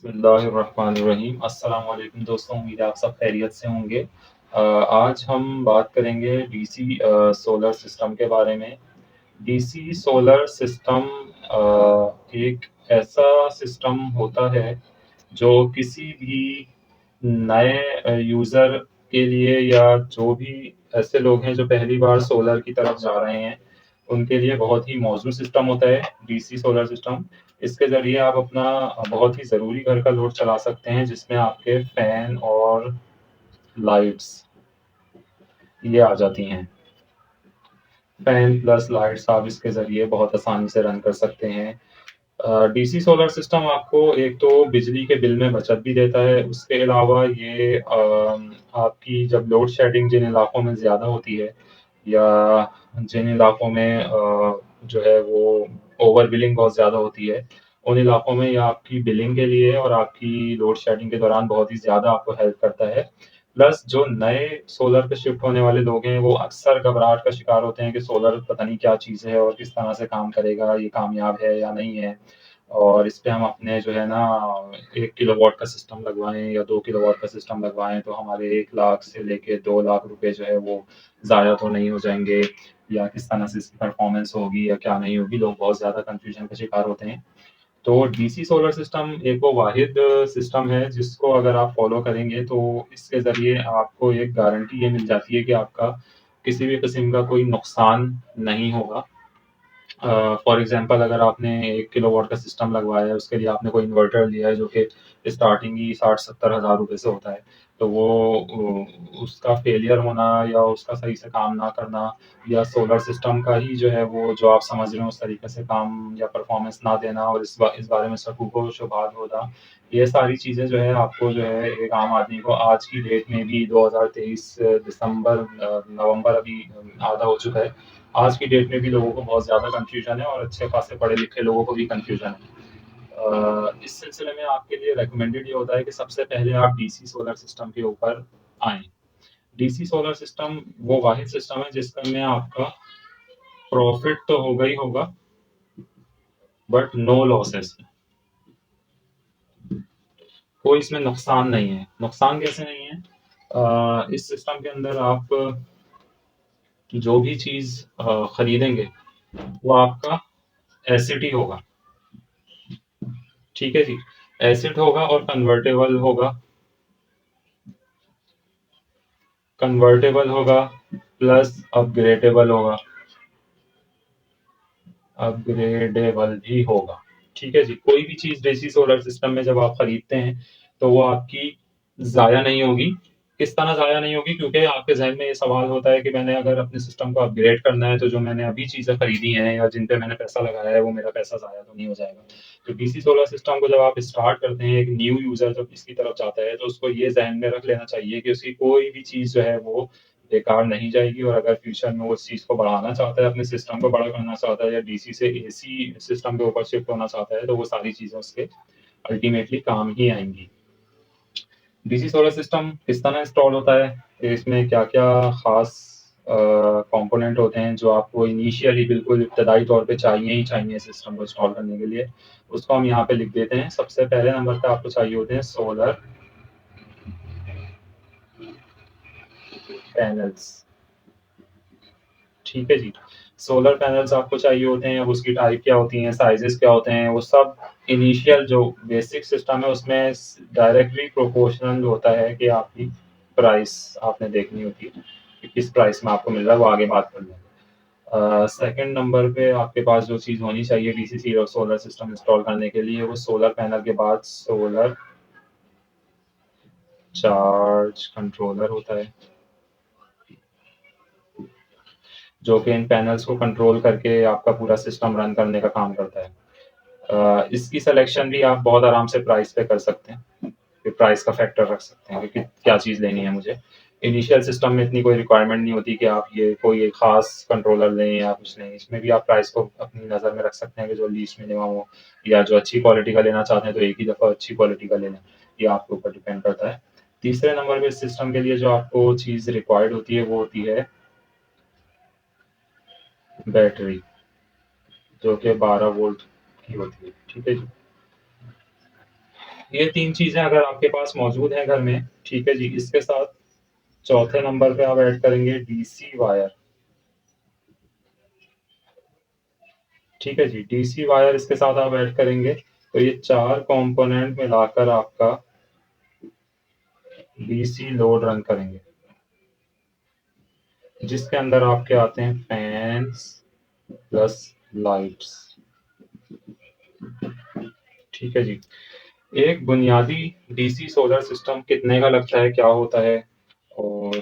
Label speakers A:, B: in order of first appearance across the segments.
A: बिस्मिल्लाहिर्रहमानिर्रहीम। अस्सलाम वालेकुम दोस्तों, उम्मीद है आप सब खैरियत से होंगे। आज हम बात करेंगे डीसी सोलर सिस्टम के बारे में। डीसी सोलर सिस्टम एक ऐसा सिस्टम होता है जो किसी भी नए यूज़र के लिए या जो भी ऐसे लोग हैं जो पहली बार सोलर की तरफ जा रहे हैं, उनके लिए बहुत ही मौज़ूद सिस्टम होता है डीसी सोलर सिस्टम। इसके ज़रिए आप अपना बहुत ही ज़रूरी घर का लोड चला सकते हैं, जिसमें आपके फ़ैन और लाइट्स ये आ जाती हैं। फ़ैन प्लस लाइट्स आप इसके ज़रिए बहुत आसानी से रन कर सकते हैं। डीसी सोलर सिस्टम आपको एक तो बिजली के बिल में बचत भी देता है, उसके अलावा ये आपकी जब लोड शेडिंग जिन इलाकों में ज़्यादा होती है या जिन इलाकों में जो है वो ओवर बिलिंग बहुत ज़्यादा होती है, उन इलाकों में ये आपकी बिलिंग के लिए और आपकी लोड शेडिंग के दौरान बहुत ही ज़्यादा आपको हेल्प करता है। प्लस जो नए सोलर पे शिफ्ट होने वाले लोग हैं, वो अक्सर घबराहट का शिकार होते हैं कि सोलर पता नहीं क्या चीज़ है और किस तरह से काम करेगा, ये कामयाब है या नहीं है। और इस पे हम अपने जो है ना 1 किलोवाट का सिस्टम लगवाएँ या 2 किलोवाट का सिस्टम लगवाएँ, तो हमारे 1 लाख से लेके 2 लाख रुपए जो है वो ज़ाया तो नहीं हो जाएँगे या किस तरह से इसकी परफ़ॉर्मेंस होगी या क्या नहीं होगी, लोग बहुत ज़्यादा कन्फ्यूज़न का शिकार होते हैं। तो डीसी सोलर सिस्टम एक वो वाहिद सिस्टम है जिसको अगर आप फ़ॉलो करेंगे तो इसके ज़रिए आपको एक गारंटी ये मिल जाती है कि आपका किसी भी किस्म का कोई नुकसान नहीं होगा। फॉर एग्ज़ाम्पल अगर आपने 1 किलोवाट का सिस्टम लगवाया है, उसके लिए आपने कोई इन्वर्टर लिया है जो कि स्टार्टिंग ही 60-70 हज़ार रुपए से होता है, तो वो उसका फ़ेलियर होना या उसका सही से काम ना करना या सोलर सिस्टम का ही जो है वो जो आप समझ रहे हो उस तरीके से काम या परफ़ॉर्मेंस ना देना और इस बारे में शकूक व शुबहात होना, ये सारी चीज़ें जो है आपको जो है एक आम आदमी को आज की डेट में भी 2023 दिसंबर नवंबर अभी आधा हो चुका है। आज की डेट में भी लोगों को बहुत ज़्यादा कन्फ्यूज़न है और अच्छे खासे पढ़े-लिखे लोगों को भी कन्फ्यूज़न है। इस सिलसिले में आपके लिए रिकमेंडेड ये होता है कि सबसे पहले आप डीसी सोलर सिस्टम के ऊपर आएँ। डीसी सोलर सिस्टम वो वाहिद सिस्टम है जिसमें आपका प्रॉफ़िट तो होगा ही होगा, बट नो लॉसेस। कोई इसमें नुकसान नहीं है। नुकसान कैसे नहीं है? इस सिस्टम के अंदर आप जो भी चीज़ खरीदेंगे, वो आपका एसेट ही होगा। ठीक है जी? एसेट होगा और कन्वर्टेबल होगा प्लस अपग्रेडेबल होगा। अपग्रेडेबल भी होगा। ठीक है जी? कोई भी चीज़ डीसी सोलर सिस्टम में जब आप खरीदते हैं, तो वो आपकी ज़ाया नहीं होगी। किस तरह ज़ाया नहीं होगी? क्योंकि आपके ज़हन में ये सवाल होता है कि मैंने अगर अपने सिस्टम को अपग्रेड करना है, तो जो मैंने अभी चीज़ें खरीदी हैं या जिन पे मैंने पैसा लगाया है, वो मेरा पैसा ज़ाया तो नहीं हो जाएगा। तो डीसी सोलर सिस्टम को जब आप स्टार्ट करते हैं, एक न्यू यूज़र जब इसकी तरफ जाता है, तो उसको ये ज़हन में रख लेना चाहिए कि उसकी कोई भी चीज़ जो है वो बेकार नहीं जाएगी और अगर फ्यूचर में वो उस चीज़ को बढ़ाना चाहता है, अपने सिस्टम को बड़ा करना चाहता है या डीसी से एसी सिस्टम के ऊपर शिफ्ट होना चाहता है, तो वो सारी चीज़ें उसके अल्टीमेटली काम ही आएँगी। डीसी सोलर सिस्टम किस तरह इंस्टॉल होता है? इसमें क्या-क्या ख़ास कंपोनेंट होते हैं जो आपको इनिशियली बिल्कुल इब्तदाई तौर पे चाहिए ही चाहिए सिस्टम को इंस्टॉल करने के लिए, उसको हम यहाँ पे लिख देते हैं। सबसे पहले नंबर पे आपको चाहिए होते हैं सोलर पैनल्स। ठीक है जी। सोलर पैनल्स आपको चाहिए होते हैं, अब उसकी टाइप क्या होती हैं, साइज़ेज़ क्या होते हैं, वो सब इनिशियल जो बेसिक सिस्टम है उसमें डायरेक्टली प्रोपोर्शनल होता है कि आपकी प्राइस आपने देखनी होती है, कि किस प्राइस में आपको मिल रहा है, वो आगे बात कर लेंगे। सेकंड नंबर पे आपके पास जो चीज़ होनी चाहिए डीसीसी और सोलर सिस्टम इंस्टॉल करने के लिए, वो सोलर पैनल के बाद सोलर चार्ज कंट्रोलर होता है। जो कि इन पैनल्स को कंट्रोल करके आपका पूरा सिस्टम रन करने का काम करता है। इसकी सिलेक्शन भी आप बहुत आराम से प्राइस पे कर सकते हैं, कि प्राइस का फैक्टर रख सकते हैं कि क्या चीज़ लेनी है मुझे। इनिशियल सिस्टम में इतनी कोई रिक्वायरमेंट नहीं होती कि आप ये कोई एक ख़ास कंट्रोलर लें या कुछ लें। इसमें भी आप प्राइस को अपनी नज़र में रख सकते हैं कि जो लीस्ट मिनिमम हो या जो अच्छी क्वालिटी का लेना चाहते हैं तो एक ही दफ़ा अच्छी क्वालिटी का ले लें। ये आपके ऊपर डिपेंड करता है। तीसरे नंबर पे इस सिस्टम के लिए जो आपको चीज़ रिक्वायर्ड होती है वो होती है बैटरी, जो कि 12 वोल्ट की होती है। ठीक है जी? ये 3 चीज़ें अगर आपके पास मौजूद हैं घर में, ठीक है जी, इसके साथ चौथे नंबर पे आप ऐड करेंगे डीसी वायर। ठीक है जी, डीसी वायर इसके साथ आप ऐड करेंगे, तो ये 4 कंपोनेंट मिलाकर आपका डीसी लोड रन करेंगे, जिसके अंदर आपके आते हैं फैन्स प्लस लाइट्स। ठीक है जी। एक बुनियादी डीसी सोलर सिस्टम कितने का लगता है, क्या होता है और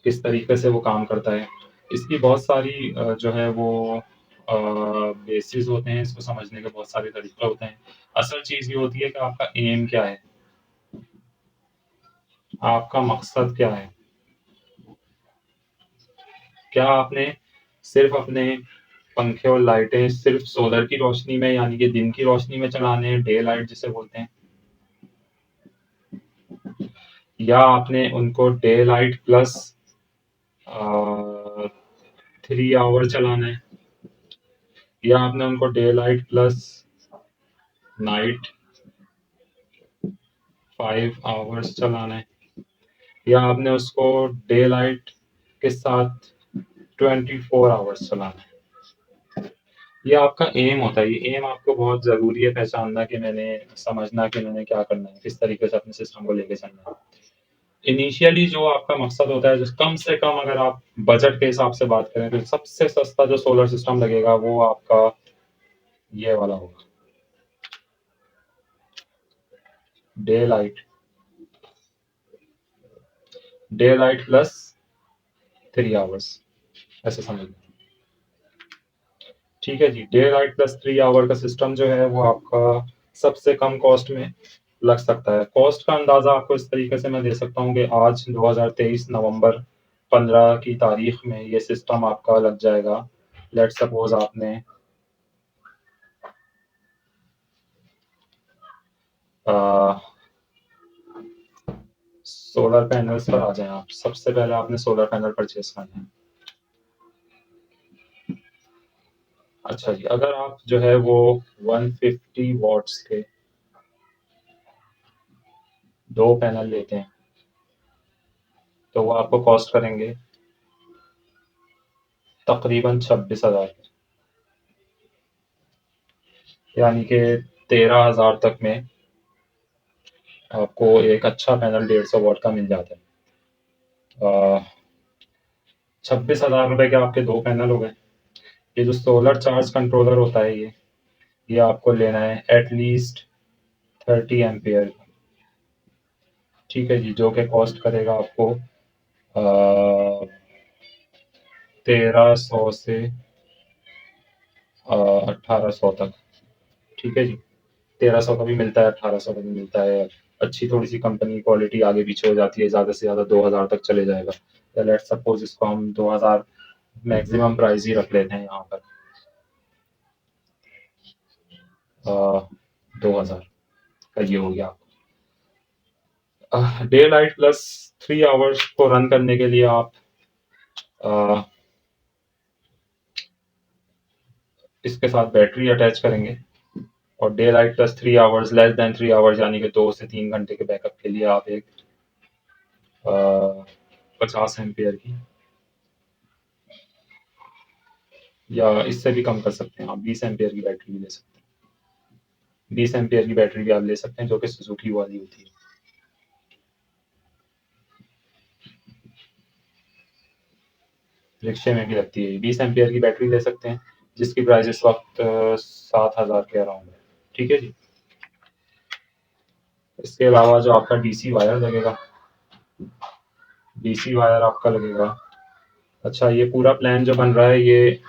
A: किस तरीके से वो काम करता है? इसकी बहुत सारी जो है वो बेसिस होते हैं, इसको समझने के बहुत सारे तरीके होते हैं। असल चीज़ ये होती है कि आपका एम क्या है? आपका मकसद क्या है? क्या आपने सिर्फ़ अपने पंखे और लाइटें सिर्फ़ सोलर की रोशनी में यानी कि दिन की रोशनी में चलाने हैं, डे लाइट जिसे बोलते हैं? या आपने उनको डे लाइट प्लस 3 आवर चलाना है? या आपने उनको day light plus night 5 hours चलाना है? या आपने उसको डे लाइट के साथ 24 आवर्स चलाना है? ये आपका एम होता है, ये एम आपको बहुत ज़रूरी है पहचानना कि मैंने समझना कि मैंने क्या करना है, किस तरीके से अपने सिस्टम को लेके चलना है। इनिशियली जो आपका मकसद होता है, जो कम से कम अगर आप बजट के हिसाब से बात करें, तो सबसे सस्ता जो सोलर सिस्टम लगेगा वो आपका ये वाला होगा, day light. Day light plus 3 hours, ऐसे समझ लें। ठीक है जी, डे लाइट प्लस 3 आवर का सिस्टम जो है वो आपका सबसे कम कॉस्ट में लग सकता है। कॉस्ट का अंदाज़ा आपको इस तरीके से मैं दे सकता हूँ कि आज 2023 नवंबर 15 की तारीख में ये सिस्टम आपका लग जाएगा। लेट्स सपोज आपने सोलर पैनल्स पर आ जाएं आप। सबसे पहले आपने सोलर पैनल परचेज करना है। अच्छा जी, अगर आप जो है वो 150 वॉट्स के 2 पैनल लेते हैं, तो वो आपको कॉस्ट करेंगे तकरीबन 26,000, यानी कि 13,000 तक में आपको एक अच्छा पैनल 150 वॉट का मिल जाता है। 26,000 रुपये के आपके 2 पैनल हो गए। ये जो सोलर चार्ज कंट्रोलर होता है ये आपको लेना है एटलीस्ट 30 एम्पियर। ठीक है जी, जो कि कॉस्ट करेगा आपको 1300 से 1800 तक। ठीक है जी, 1300 का भी मिलता है, 1800 का भी मिलता है। अच्छी थोड़ी सी कंपनी क्वालिटी आगे पीछे हो जाती है, ज़्यादा से ज़्यादा 2000 तक चले जाएगा। या लेट सपोज इसको हम 2000 मैक्सिमम प्राइस ही रख लेते हैं यहाँ पर। 2000 का ये हो गया। डे लाइट प्लस 3 आवर्स को रन करने के लिए आप अ, इसके साथ बैटरी अटैच करेंगे, और day light plus 3 hours less than 3 hours यानी कि 2 से 3 घंटे के बैकअप के लिए आप एक 50 एम्पियर की या इससे भी कम कर सकते हैं, आप 20 एम्पियर की बैटरी भी ले सकते हैं। 20 एम्पियर की बैटरी भी आप ले सकते हैं, जो कि सुजुकी वाली होती है। रिक्शे में भी लगती है। 20 एम्पियर की बैटरी ले सकते हैं, जिसकी प्राइस इस वक्त 7,000 के अराउंड है। ठीक है जी। इसके अलावा जो आपका डीसी वायर लगेगा, डीसी वायर आपका लगेगा। अच्छा, ये पूरा प्लान जो बन रहा है ये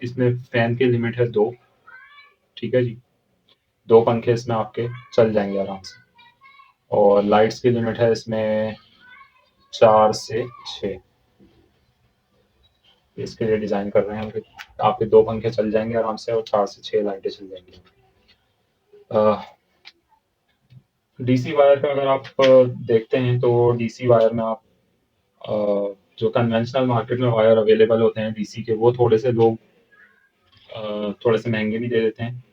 A: इसमें फैन की लिमिट है 2। ठीक है जी, 2 पंखे इसमें आपके चल जाएंगे आराम से। और लाइट्स की लिमिट है इसमें 4 से 6। इसके लिए डिज़ाइन कर रहे हैं हम कि आपके 2 पंखे चल जाएंगे आराम से और 4 से 6 लाइटें चल जाएंगी। डीसी वायर का अगर आप देखते हैं तो डीसी वायर में आप जो कन्वेंशनल मार्केट में वायर अवेलेबल होते हैं डीसी के, वो थोड़े से लोग थोड़े से महंगे भी दे देते हैं।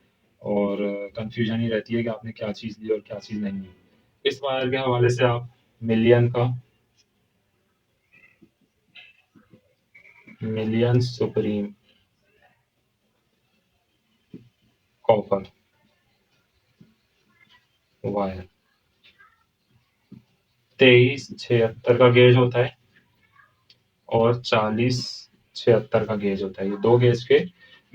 A: और कन्फ्यूजन ही रहती है कि आपने क्या चीज़ ली और क्या चीज़ नहीं ली। इस वायर के हवाले से आप मिलियन सुप्रीम कॉपर वायर 2376 का गेज होता है और 4076 का गेज होता है। ये 2 गेज के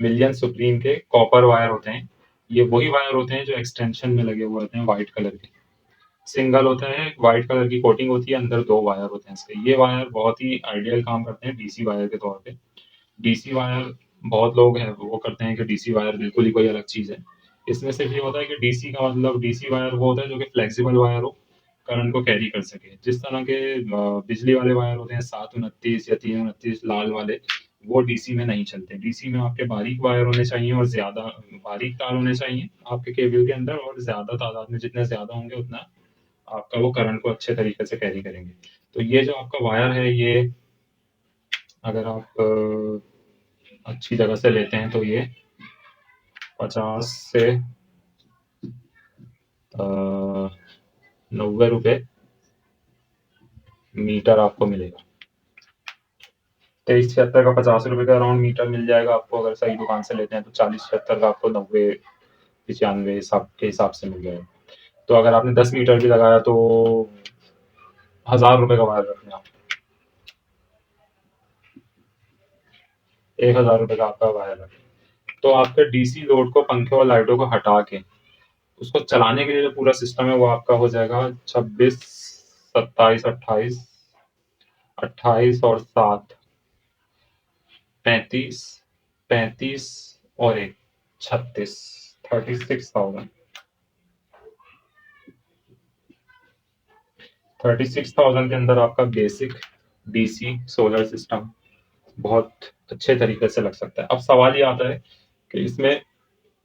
A: मिलियन सुप्रीम के कॉपर वायर होते हैं। ये वही वायर होते हैं जो एक्सटेंशन में लगे हुए होते हैं व्हाइट कलर के। सिंगल होता है, व्हाइट कलर की कोटिंग होती है, अंदर 2 वायर होते हैं इसके। ये वायर बहुत ही आइडियल काम करते हैं डीसी वायर के तौर पे। डीसी वायर बहुत लोग हैं वो करते हैं कि डीसी वायर बिल्कुल ही कोई अलग चीज़ है। इसमें सिर्फ ये होता है कि डीसी का मतलब डीसी वायर वो होता है जो कि फ्लेक्सिबल वायर हो, करंट को कैरी कर सके। जिस तरह के बिजली वाले वायर होते हैं 729 या 329 लाल वाले, वो डीसी में नहीं चलते। डीसी में आपके बारीक वायर होने चाहिए और ज़्यादा बारीक तार होने चाहिए आपके केबल के अंदर, और ज़्यादा तादाद में जितने ज़्यादा होंगे उतना आपका वो करंट को अच्छे तरीके से कैरी करेंगे। तो ये जो आपका वायर है ये अगर आप अच्छी जगह से लेते हैं तो ये 50 से 90 रुपए मीटर आपको मिलेगा। 2376 का 50 रुपए का अराउंड मीटर मिल जाएगा आपको। अगर सही दुकान से लेते हैं तो 4076 का आपको 90 95 हिसाब के हिसाब से मिल जाएगा। तो अगर आपने 10 मीटर भी लगाया तो 1000 रुपए का वायर रखना आप। 1000 रुपए का आपका वायर रखें तो आपके डीसी लोड को, पंखे और लाइटों को हटा के उसको चलाने के लिए जो पूरा सिस्टम है वो आपका हो जाएगा 26 27 28 28 और 7 35 35 और 1 36 36,000 36,000 के अंदर आपका बेसिक डीसी सोलर सिस्टम बहुत अच्छे तरीके से लग सकता है। अब सवाल ये आता है कि इसमें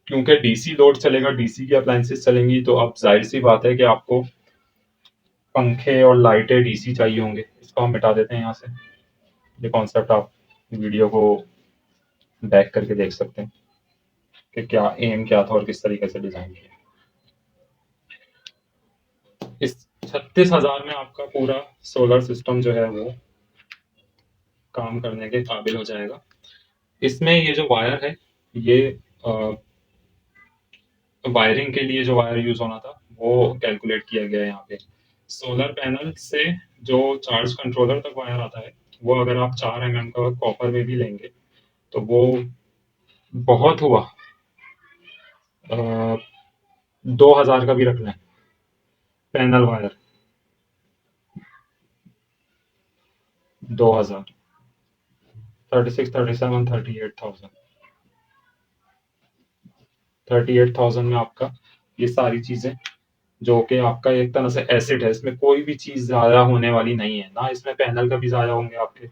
A: क्योंकि डीसी लोड चलेगा, डीसी की अप्लायंसेस चलेंगी, तो अब जाहिर सी बात है कि आपको पंखे और लाइटें डीसी चाहिए होंगे। इसको हम मिटा देते हैं यहाँ से। ये कॉन्सेप्ट आप वीडियो को बैक करके देख सकते हैं कि क्या एम क्या था और किस तरीके से डिजाइन किया। इस 36,000 में आपका पूरा सोलर सिस्टम जो है वो काम करने के काबिल हो जाएगा। इसमें ये जो वायर है ये वायरिंग के लिए जो वायर यूज होना था वो कैलकुलेट किया गया है यहाँ पे। सोलर पैनल से जो चार्ज कंट्रोलर तक वायर आता है वो अगर आप 4 mm का कॉपर में भी लेंगे तो वो बहुत हुआ 2000 का भी रख लें पैनल वायर। 2000 36 37 38,000 में आपका ये सारी चीजें, जो कि आपका एक तरह से एसिड है, इसमें कोई भी चीज ज्यादा होने वाली नहीं है। ना इसमें पैनल का भी ज्यादा होंगे आपके,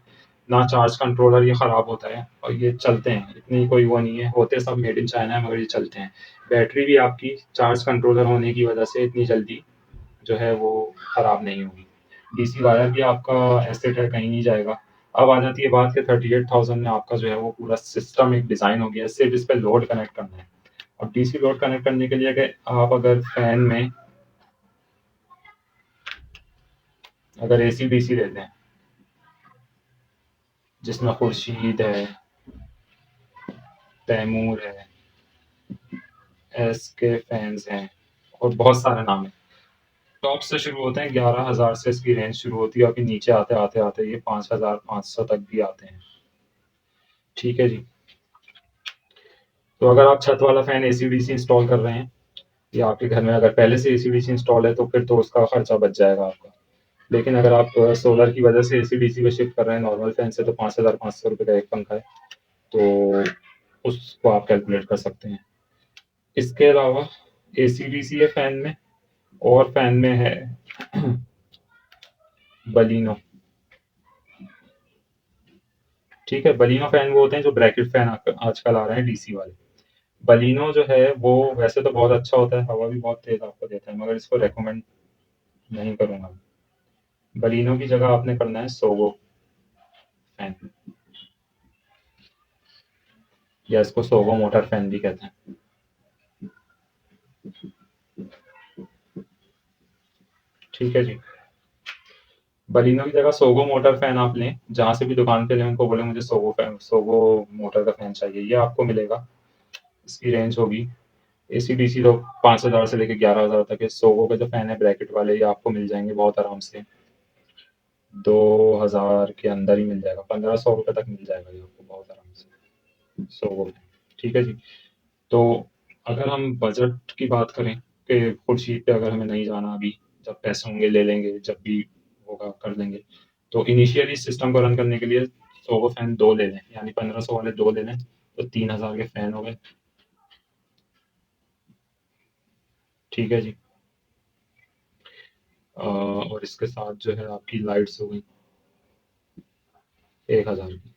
A: ना चार्ज कंट्रोलर ये खराब होता है, और ये चलते हैं, इतनी कोई वो नहीं है। होते सब मेड इन चाइना है मगर ये चलते हैं। बैटरी भी आपकी चार्ज कंट्रोलर होने की वजह से इतनी जल्दी जो है वो खराब नहीं होगी। डीसी वायर भी आपका एसिड है, कहीं नहीं जाएगा। अब आ जाती है बात कि 38,000 में आपका जो है वो पूरा सिस्टम एक डिजाइन हो गया है, सिर्फ इस पे लोड कनेक्ट करना है। अब डीसी लोड कनेक्ट करने के लिए कि आप अगर फैन में अगर एसी डीसी लेते हैं जिसमें खुर्शीद है, तैमूर है, एस के फैंस हैं और बहुत सारे नाम है। टॉप से शुरू होते हैं, 11,000 से इसकी रेंज शुरू होती है और फिर नीचे आते आते आते ये 5,500 तक भी आते हैं। ठीक है जी। तो अगर आप छत वाला फैन एसी डीसी इंस्टॉल कर रहे हैं या आपके घर में अगर पहले से एसी डीसी इंस्टॉल है तो फिर तो उसका खर्चा बच जाएगा आपका। लेकिन अगर आप सोलर की वजह से एसी डीसी पे शिफ्ट कर रहे हैं नॉर्मल फैन से, तो 5,500 रुपये का एक पंखा है, तो उसको आप कैलकुलेट कर सकते हैं। इसके अलावा एसी डीसी है फैन में, और फैन में है बलिनो। ठीक है, बलिनो फैन वो होते हैं जो ब्रैकेट फैन आजकल आ रहे हैं डीसी वाले। बलिनो जो है वो वैसे तो बहुत अच्छा होता है, हवा भी बहुत तेज आपको देता है, मगर इसको रेकमेंड नहीं करूंगा। बलिनो की जगह आपने करना है सोगो फैन, या इसको सोगो मोटर फैन भी कहते हैं। ठीक है जी। बलिनो की जगह सोगो मोटर फैन आप लें, जहाँ से भी दुकान पे लें उनको बोले मुझे सोगो मोटर का फैन चाहिए, ये आपको मिलेगा। इसकी रेंज होगी एसी-डीसी तो 5,000 से लेके 11,000 तक है। सोगो के जो फैन है ब्रैकेट वाले ये आपको मिल जाएंगे बहुत आराम से 2,000 के अंदर ही मिल जाएगा, 1,500 रुपये तक मिल जाएगा ये आपको बहुत आराम से सोगो में। ठीक है जी। तो अगर हम बजट की बात करें कि खुर्शीद पे अगर हमें नहीं जाना अभी, जब पैसे होंगे ले लेंगे, जब भी होगा कर लेंगे। तो इनिशियली सिस्टम को रन करने के लिए सोगो फैन 2 ले लें, यानी 1,500 वाले 2 ले लें, तो 3,000 के फैन हो गए। ठीक है जी। और इसके साथ जो है आपकी लाइट्स हो गई 1,000 की।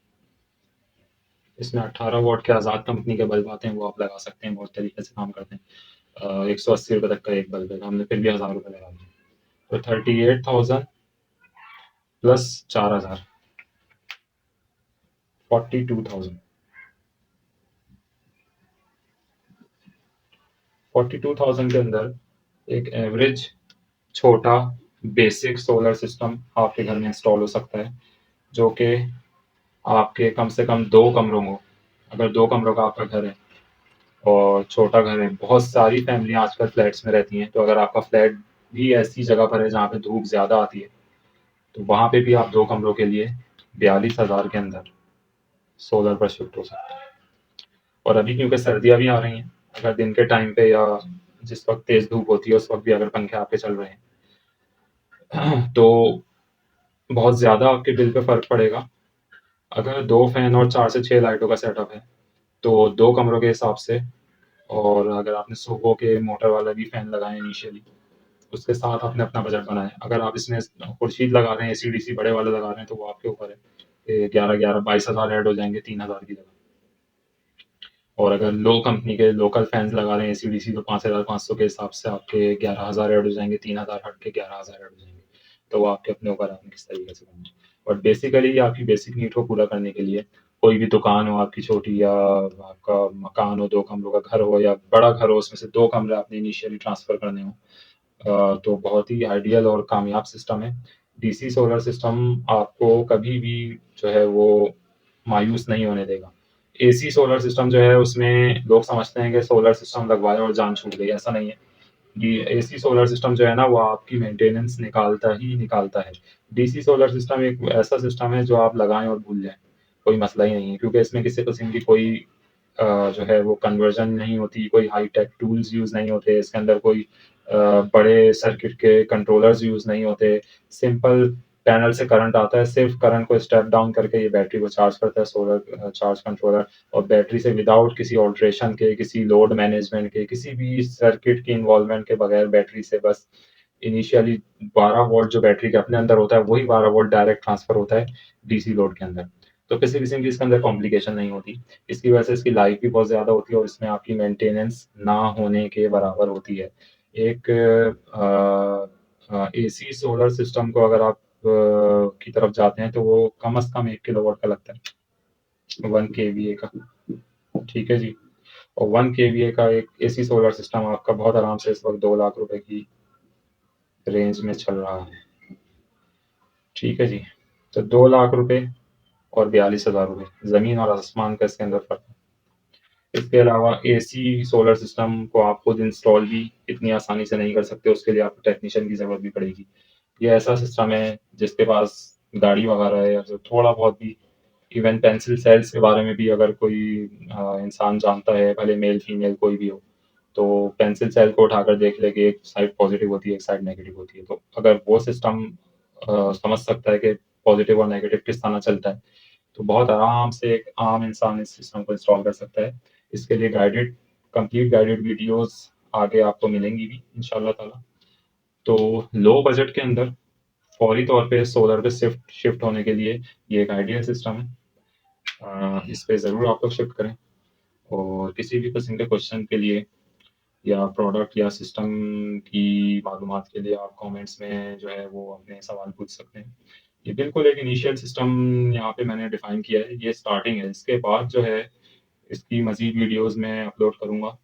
A: इसमें 18 वॉट के आज़ाद कंपनी के बल्ब आते हैं, वो आप लगा सकते हैं, बहुत तरीके से काम करते हैं। 180 रुपये तक का एक बल्ब है, हमने फिर भी 1,000 रुपये लगा दिए, तो 38,000 प्लस 4,000 42,000। 42,000 के अंदर एक एवरेज छोटा बेसिक सोलर सिस्टम आपके घर में इंस्टॉल हो सकता है, जो कि आपके कम से कम 2 कमरों को, अगर 2 कमरों का आपका घर है और छोटा घर है, बहुत सारी फैमिली आजकल फ्लैट्स में रहती हैं, तो अगर आपका फ्लैट भी ऐसी जगह पर है जहाँ पे धूप ज़्यादा आती है, तो वहाँ पे भी आप 2 कमरों के लिए 42,000 के अंदर सोलर पर शिफ्ट हो सकते हैं। और अभी क्योंकि सर्दियाँ भी आ रही हैं, अगर दिन के टाइम पे या जिस वक्त तेज़ धूप होती है उस वक्त भी अगर पंखे आपके चल रहे हैं तो बहुत ज़्यादा आपके बिल पे फ़र्क पड़ेगा। अगर 2 फैन और 4 से 6 लाइटों का सेटअप है, तो 2 कमरों के हिसाब से, और अगर आपने सोगो के मोटर वाला भी फैन लगाए इनिशियली, उसके साथ आपने अपना बजट बनाया। अगर आप इसमें खुर्शीद लगा रहे हैं, एसी-डीसी बड़े वाले लगा रहे हैं, तो वो आपके ऊपर है। 11-11 22,000 ऐड हो जाएँगे 3,000 की जगह। और अगर लो कंपनी के लोकल फैन्स लगा रहे हैं एसी-डीसी, तो 5,500 के हिसाब से आपके 11,000 ऐड हो जाएँगे, 3,000 हट के 11,000 ऐड हो जाएँगे। तो वो आपके अपने ऊपर है, आपने किस तरीके से करना है। और बेसिकली ये आपकी बेसिक नीड को पूरा करने के लिए, कोई भी दुकान हो आपकी छोटी, या आपका मकान हो, 2 कमरों का घर हो या बड़ा घर हो, उसमें से 2 कमरे आपने इनिशियली ट्रांसफ़र करने हों, तो बहुत ही आइडियल और कामयाब सिस्टम है। डीसी सोलर सिस्टम आपको कभी भी जो है वो मायूस नहीं होने देगा। एसी सोलर सिस्टम जो है उसमें लोग समझते हैं कि सोलर सिस्टम लगवाया और जान छूट गई, ऐसा नहीं है। ये एसी सोलर सिस्टम जो है ना वो आपकी मेंटेनेंस निकालता ही निकालता है। डीसी सोलर सिस्टम एक ऐसा सिस्टम है जो आप लगाएँ और भूल जाएँ, कोई मसला ही नहीं है, क्योंकि इसमें किसी किस्म की कोई जो है वो कन्वर्जन नहीं होती, कोई हाई टेक टूल्स यूज़ नहीं होते, इसके अंदर कोई बड़े सर्किट के कंट्रोलर्स यूज़ नहीं होते। सिंपल पैनल से करंट आता है, सिर्फ करंट को स्टेप डाउन करके ये बैटरी को चार्ज करता है सोलर चार्ज कंट्रोलर, और बैटरी से विदाउट किसी ऑल्ट्रेशन के, किसी लोड मैनेजमेंट के, किसी भी सर्किट की इन्वॉल्वमेंट के बगैर बैटरी से बस इनिशियली 12 वोल्ट जो बैटरी के अपने अंदर होता है, वही 12 वोल्ट डायरेक्ट ट्रांसफर होता है डीसी लोड के अंदर। तो किसी किस्म की इसके अंदर कॉम्प्लिकेशन नहीं होती। इसकी वजह से इसकी लाइफ भी बहुत ज़्यादा होती है और इसमें आपकी मेंटेनेंस ना होने के बराबर होती है। एक एसी सोलर सिस्टम को अगर आप की तरफ जाते हैं तो वो कम से कम 1 किलोवाट का लगता है, 1 केवीए का। ठीक है जी। और 1 केवीए का एक एसी सोलर सिस्टम आपका बहुत आराम से इस वक़्त 2 लाख रुपए की रेंज में चल रहा है। ठीक है जी। तो 2 लाख रुपए और 42,000 रुपए, ज़मीन और आसमान का इसके अंदर फ़र्क है। इसके अलावा एसी सोलर सिस्टम को आप खुद इंस्टॉल भी इतनी आसानी से नहीं कर सकते, उसके लिए आपको टेक्नीशियन की ज़रूरत भी पड़ेगी। ये ऐसा सिस्टम है जिसके पास गाड़ी वगैरह है, या जो थोड़ा बहुत भी, इवन पेंसिल सेल्स के बारे में भी अगर कोई इंसान जानता है, भले मेल फीमेल कोई भी हो, तो पेंसिल सेल को उठाकर देख ले कि एक साइड पॉजिटिव होती है, एक साइड नेगेटिव होती है। तो अगर वो सिस्टम समझ सकता है कि पॉजिटिव और नेगेटिव किस तरह चलता है, तो बहुत आराम से एक आम इंसान इस सिस्टम को इंस्टॉल कर सकता है। इसके लिए कंप्लीट गाइडेड वीडियोस आगे आपको मिलेंगी भी इंशाल्लाह ताला। तो लो बजट के अंदर फौरी तौर पे सोलर पे शिफ्ट शिफ्ट होने के लिए ये एक आइडियल सिस्टम है। इस पे ज़रूर आप लोग शिफ्ट करें, और किसी भी किस्म के क्वेश्चन के लिए या प्रोडक्ट या सिस्टम की मालूमात के लिए आप कमेंट्स में जो है वो अपने सवाल पूछ सकते हैं। ये बिल्कुल एक इनिशियल सिस्टम यहाँ पे मैंने डिफ़ाइन किया है, ये स्टार्टिंग है। इसके बाद जो है इसकी मज़ीद वीडियोज़ मैं अपलोड करूँगा,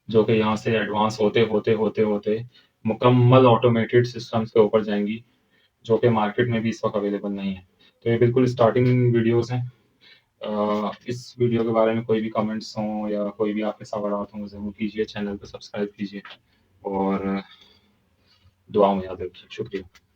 A: जो कि यहाँ से एडवांस होते, होते, होते, होते मुकम्मल ऑटोमेटेड सिस्टम्स के ऊपर जाएँगी, जो कि मार्केट में भी इस वक़्त अवेलेबल नहीं है। तो ये बिल्कुल स्टार्टिंग वीडियोज़ हैं। इस वीडियो के बारे में कोई भी कमेंट्स हों या कोई भी आपके सवालात हों, ज़रूर कीजिए, चैनल को सब्सक्राइब कीजिए और दुआ में याद रखिए। शुक्रिया।